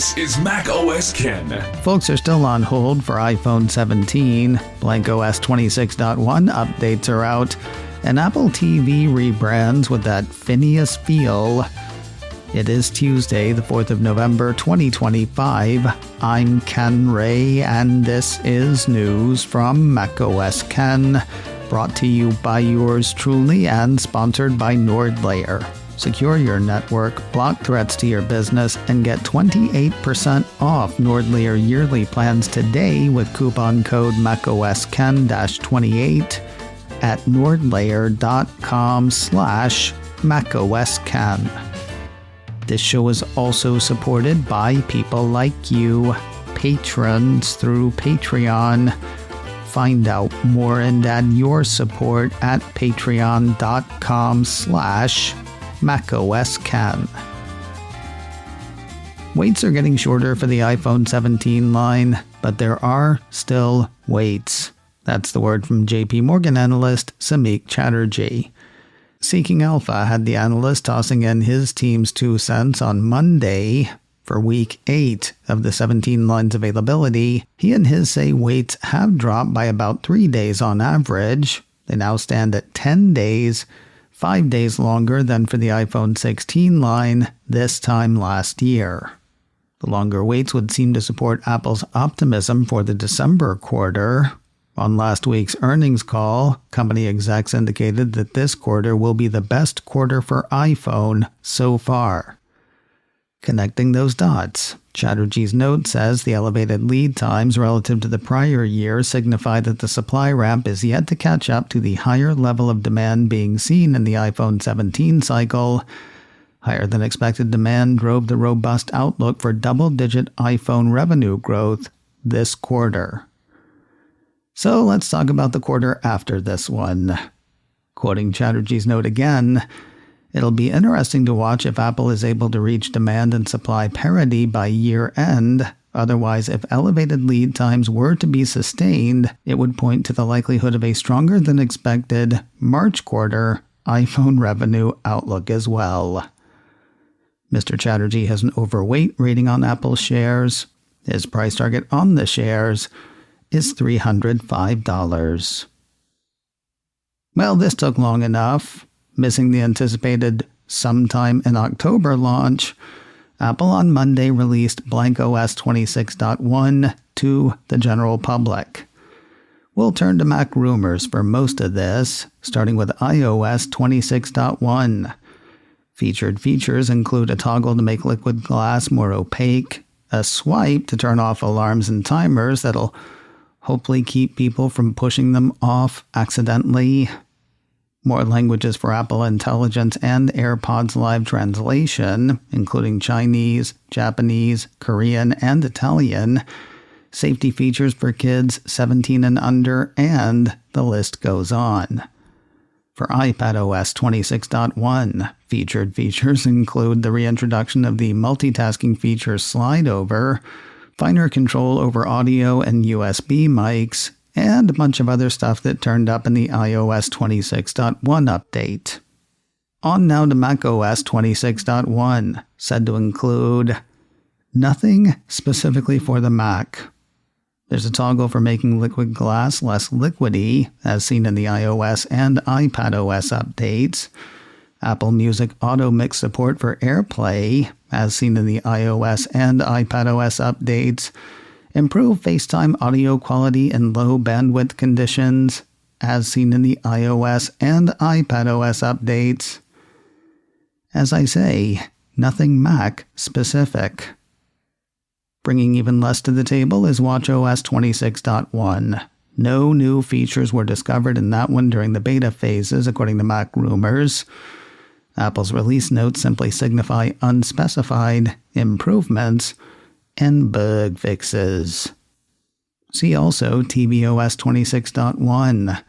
This is macOS Ken. Folks are still on hold for iPhone 17. blankOS 26.1 updates are out, and Apple TV rebrands with that Finneas feel. It is Tuesday, the 4th of November, 2025. I'm Ken Ray, and this is news from macOS Ken, brought to you by yours truly and sponsored by NordLayer. Secure your network, block threats to your business, and get 28% off NordLayer yearly plans today with coupon code macOSKen-28 at nordlayer.com/macOSKen. This show is also supported by people like you, patrons through Patreon. Find out more and add your support at patreon.com/macOSKen. Waits are getting shorter for the iPhone 17 line, but there are still waits. That's the word from JP Morgan analyst Samik Chatterjee. Seeking Alpha had the analyst tossing in his team's 2 cents on Monday for week 8 of the 17 line's availability. He and his say waits have dropped by about 3 days on average. They now stand at 10 days, 5 days longer than for the iPhone 16 line this time last year. The longer waits would seem to support Apple's optimism for the December quarter. On last week's earnings call, company execs indicated that this quarter will be the best quarter for iPhone so far. Connecting those dots, Chatterjee's note says the elevated lead times relative to the prior year signify that the supply ramp is yet to catch up to the higher level of demand being seen in the iPhone 17 cycle. Higher than expected demand drove the robust outlook for double-digit iPhone revenue growth this quarter. So let's talk about the quarter after this one. Quoting Chatterjee's note again, it'll be interesting to watch if Apple is able to reach demand and supply parity by year end. Otherwise, if elevated lead times were to be sustained, it would point to the likelihood of a stronger than expected March quarter iPhone revenue outlook as well. Mr. Chatterjee has an overweight rating on Apple shares. His price target on the shares is $305. Well, this took long enough. Missing the anticipated sometime in October launch, Apple on Monday released blankOS 26.1 to the general public. We'll turn to Mac rumors for most of this, starting with iOS 26.1. Featured features include a toggle to make liquid glass more opaque, a swipe to turn off alarms and timers that'll hopefully keep people from pushing them off accidentally, more languages for Apple Intelligence and AirPods Live Translation, including Chinese, Japanese, Korean, and Italian, safety features for kids 17 and under, and the list goes on. For iPadOS 26.1, featured features include the reintroduction of the multitasking feature slide over, finer control over audio and USB mics, and a bunch of other stuff that turned up in the iOS 26.1 update. On now to macOS 26.1, said to include nothing specifically for the Mac. There's a toggle for making liquid glass less liquidy, as seen in the iOS and iPadOS updates. Apple Music Auto Mix support for AirPlay, as seen in the iOS and iPadOS updates. Improve FaceTime audio quality in low bandwidth conditions, as seen in the iOS and iPadOS updates. As I say, nothing Mac specific. Bringing even less to the table is watchOS 26.1. No new features were discovered in that one during the beta phases, according to Mac rumors. Apple's release notes simply signify unspecified improvements and bug fixes. See also tvOS 26.1.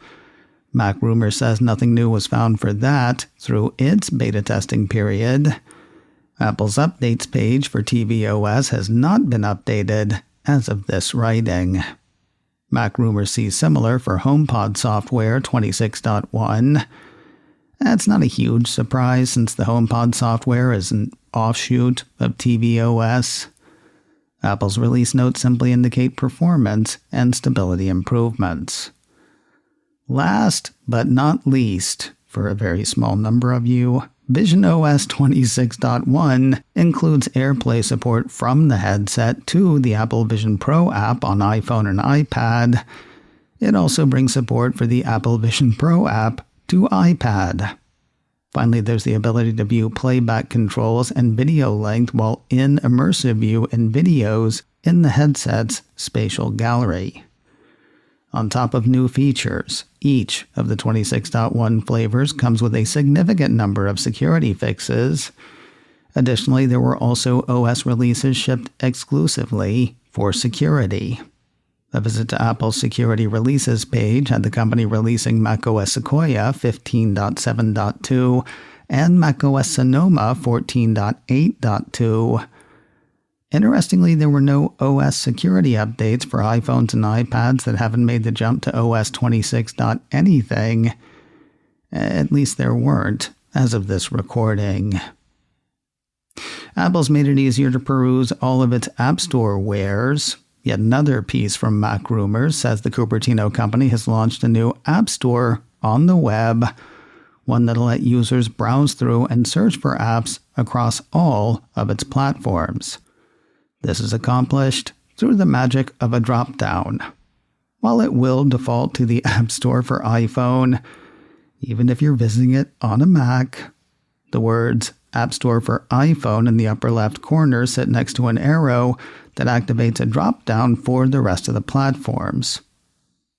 Mac Rumor says nothing new was found for that through its beta testing period. Apple's updates page for tvOS has not been updated as of this writing. Mac Rumor sees similar for HomePod software 26.1. That's not a huge surprise since the HomePod software is an offshoot of tvOS. Apple's release notes simply indicate performance and stability improvements. Last but not least, for a very small number of you, visionOS 26.1 includes AirPlay support from the headset to the Apple Vision Pro app on iPhone and iPad. It also brings support for the Apple Vision Pro app to iPad. Finally, there's the ability to view playback controls and video length while in immersive view in videos in the headset's spatial gallery. On top of new features, each of the 26.1 flavors comes with a significant number of security fixes. Additionally, there were also OS releases shipped exclusively for security. A visit to Apple's security releases page had the company releasing macOS Sequoia 15.7.2 and macOS Sonoma 14.8.2. Interestingly, there were no OS security updates for iPhones and iPads that haven't made the jump to OS 26.anything. At least there weren't, as of this recording. Apple's made it easier to peruse all of its App Store wares. Yet another piece from Mac Rumors says the Cupertino company has launched a new App Store on the web, one that'll let users browse through and search for apps across all of its platforms. This is accomplished through the magic of a drop-down. While it will default to the App Store for iPhone, even if you're visiting it on a Mac, the words App Store for iPhone in the upper left corner sit next to an arrow that activates a drop-down for the rest of the platforms.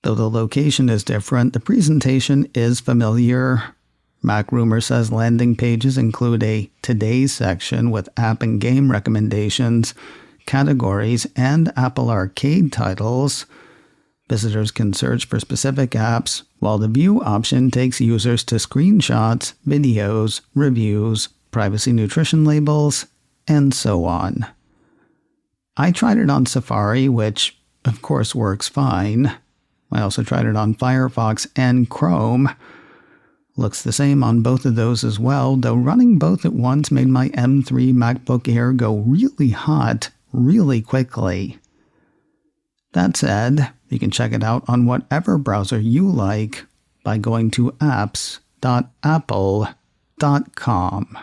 Though the location is different, the presentation is familiar. Mac Rumor says landing pages include a Today's section with app and game recommendations, categories, and Apple Arcade titles. Visitors can search for specific apps, while the View option takes users to screenshots, videos, reviews, privacy nutrition labels, and so on. I tried it on Safari, which, of course, works fine. I also tried it on Firefox and Chrome. Looks the same on both of those as well, though running both at once made my M3 MacBook Air go really hot really quickly. That said, you can check it out on whatever browser you like by going to apps.apple.com.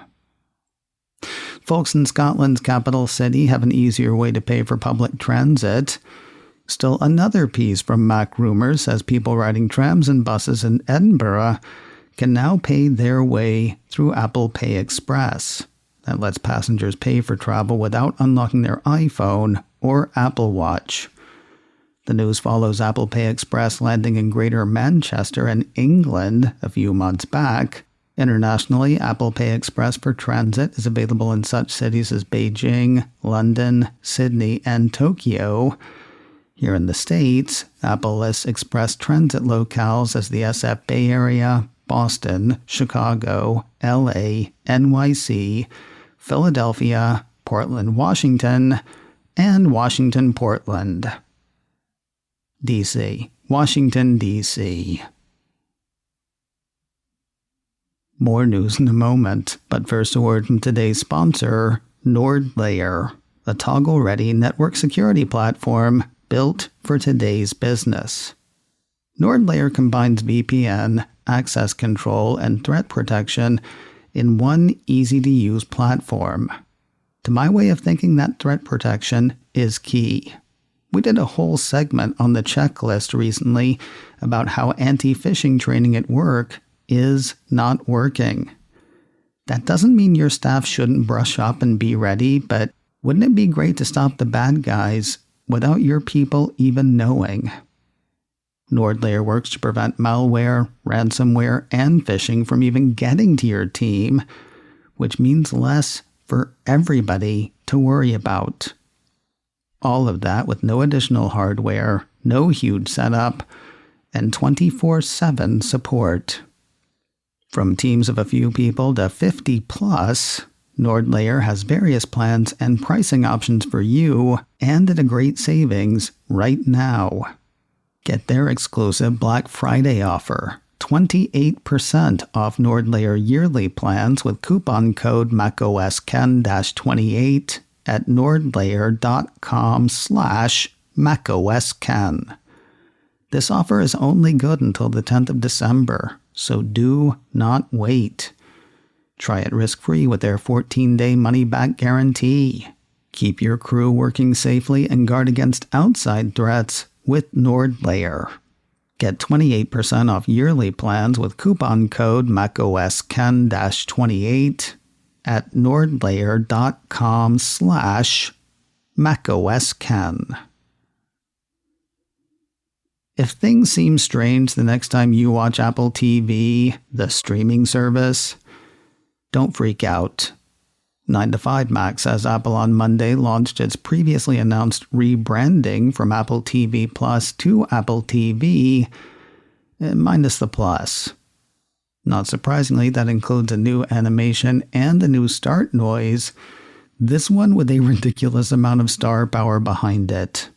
Folks in Scotland's capital city have an easier way to pay for public transit. Still another piece from Mac Rumors says people riding trams and buses in Edinburgh can now pay their way through Apple Pay Express. That lets passengers pay for travel without unlocking their iPhone or Apple Watch. The news follows Apple Pay Express landing in Greater Manchester in England a few months back. Internationally, Apple Pay Express for transit is available in such cities as Beijing, London, Sydney, and Tokyo. Here in the States, Apple lists express transit locales as the SF Bay Area, Boston, Chicago, LA, NYC, Philadelphia, Portland, Washington, and Washington, Portland. DC. Washington, D.C. More news in a moment, but first a word from today's sponsor, NordLayer, a toggle-ready network security platform built for today's business. NordLayer combines VPN, access control, and threat protection in one easy-to-use platform. To my way of thinking, that threat protection is key. We did a whole segment on the checklist recently about how anti-phishing training at work is not working. That doesn't mean your staff shouldn't brush up and be ready, but wouldn't it be great to stop the bad guys without your people even knowing? NordLayer works to prevent malware, ransomware, and phishing from even getting to your team, which means less for everybody to worry about. All of that with no additional hardware, no huge setup, and 24/7 support. From teams of a few people to 50 plus, NordLayer has various plans and pricing options for you, and at a great savings right now. Get their exclusive Black Friday offer, 28% off NordLayer yearly plans with coupon code MacOSKen-28 at nordlayer.com/macOSken. This offer is only good until the 10th of December, so do not wait. Try it risk-free with their 14-day money-back guarantee. Keep your crew working safely and guard against outside threats with NordLayer. Get 28% off yearly plans with coupon code MacOSken-28 at nordlayer.com/MacOSken. If things seem strange the next time you watch Apple TV, the streaming service, don't freak out. 9to5Mac says Apple on Monday launched its previously announced rebranding from Apple TV Plus to Apple TV, minus the plus. Not surprisingly, that includes a new animation and a new start noise, this one with a ridiculous amount of star power behind it.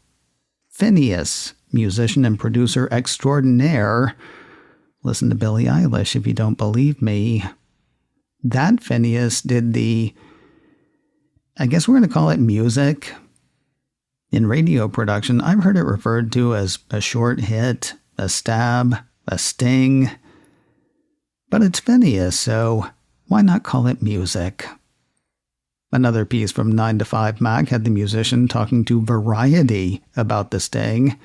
Finneas, musician and producer extraordinaire. Listen to Billie Eilish if you don't believe me. That Finneas did the, I guess we're going to call it music. In radio production, I've heard it referred to as a short hit, a stab, a sting. But it's Finneas, so why not call it music? Another piece from 9to5Mac had the musician talking to Variety about the sting,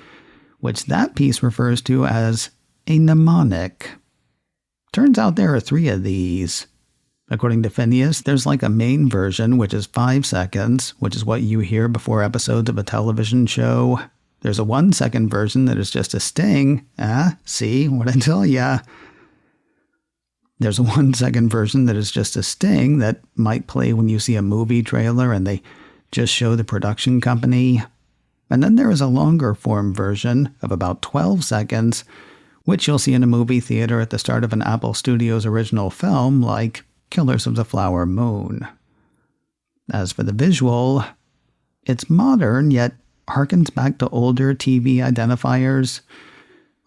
which that piece refers to as a mnemonic. Turns out there are 3 of these. According to Finneas, there's like a main version, which is 5 seconds, which is what you hear before episodes of a television show. There's a 1-second version that is just a sting. See what I tell ya? There's a 1-second version that is just a sting that might play when you see a movie trailer and they just show the production company. And then there is a longer form version of about 12 seconds, which you'll see in a movie theater at the start of an Apple Studios original film like Killers of the Flower Moon. As for the visual, it's modern, yet harkens back to older TV identifiers,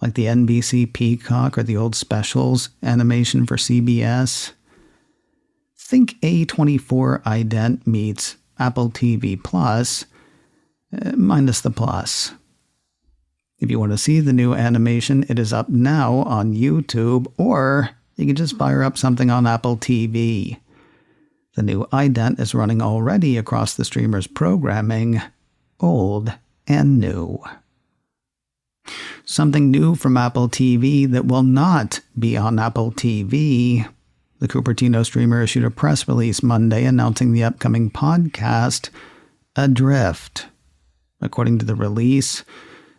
like the NBC Peacock or the old Specials animation for CBS. Think A24 Ident meets Apple TV Plus, minus the plus. If you want to see the new animation, it is up now on YouTube, or you can just fire up something on Apple TV. The new ident is running already across the streamer's programming, old and new. Something new from Apple TV that will not be on Apple TV. The Cupertino streamer issued a press release Monday announcing the upcoming podcast, Adrift. According to the release,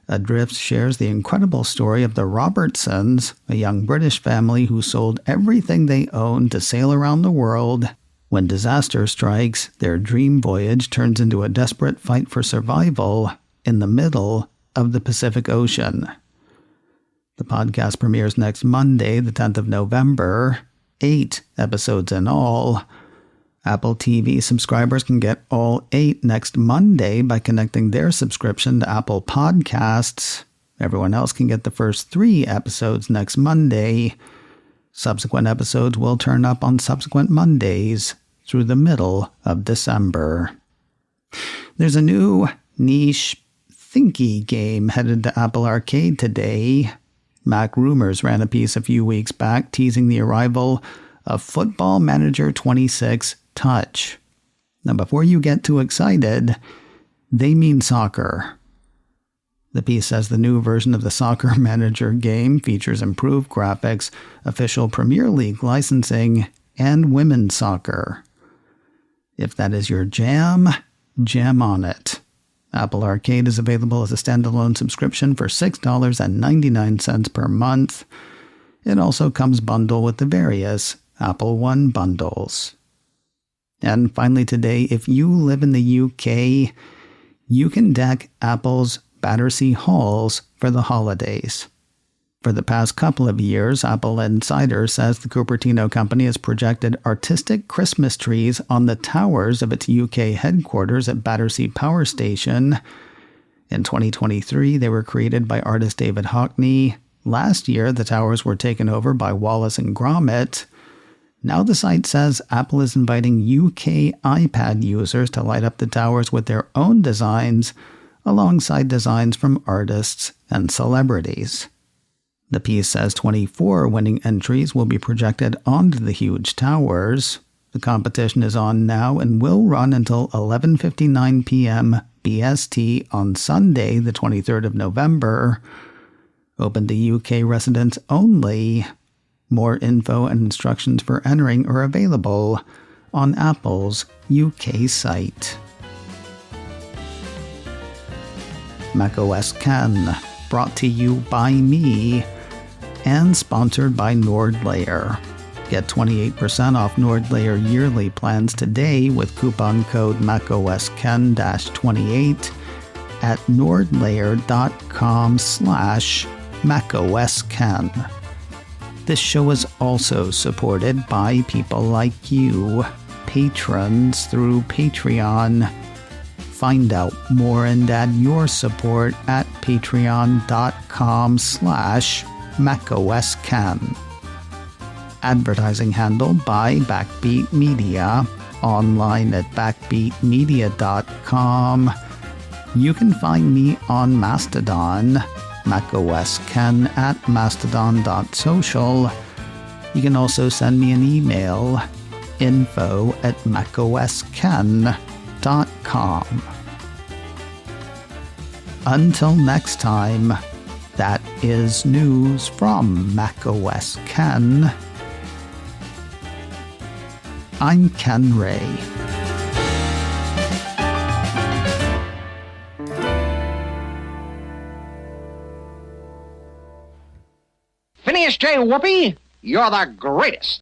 Adrift shares the incredible story of the Robertsons, a young British family who sold everything they owned to sail around the world. When disaster strikes, their dream voyage turns into a desperate fight for survival in the middle of the Pacific Ocean. The podcast premieres next Monday, the 10th of November, 8 episodes in all. Apple TV subscribers can get all 8 next Monday by connecting their subscription to Apple Podcasts. Everyone else can get the first 3 episodes next Monday. Subsequent episodes will turn up on subsequent Mondays through the middle of December. There's a new niche thinky game headed to Apple Arcade today. Mac Rumors ran a piece a few weeks back teasing the arrival of Football Manager 26 Touch. Now, before you get too excited, they mean soccer. The piece says the new version of the Soccer Manager game features improved graphics, official Premier League licensing, and women's soccer. If that is your jam, jam on it. Apple Arcade is available as a standalone subscription for $6.99 per month. It also comes bundled with the various Apple One bundles. And finally today, if you live in the UK, you can deck Apple's Battersea halls for the holidays. For the past couple of years, Apple Insider says the Cupertino company has projected artistic Christmas trees on the towers of its UK headquarters at Battersea Power Station. In 2023, they were created by artist David Hockney. Last year, the towers were taken over by Wallace and Gromit. Now the site says Apple is inviting UK iPad users to light up the towers with their own designs, alongside designs from artists and celebrities. The piece says 24 winning entries will be projected onto the huge towers. The competition is on now and will run until 11:59 p.m. BST on Sunday, the 23rd of November. Open to UK residents only. More info and instructions for entering are available on Apple's UK site. macOS Ken, brought to you by me and sponsored by NordLayer. Get 28% off NordLayer yearly plans today with coupon code macOSKen-28 at nordlayer.com/macOSKen. This show is also supported by people like you, patrons through Patreon. Find out more and add your support at patreon.com/macOSKen. Advertising handled by Backbeat Media, online at backbeatmedia.com. You can find me on Mastodon, macOSKen at mastodon.social. You can also send me an email, info@macOSKen.com. Until next time, that is news from macOS Ken. I'm Ken Ray. Finneas J. Whoopi, you're the greatest.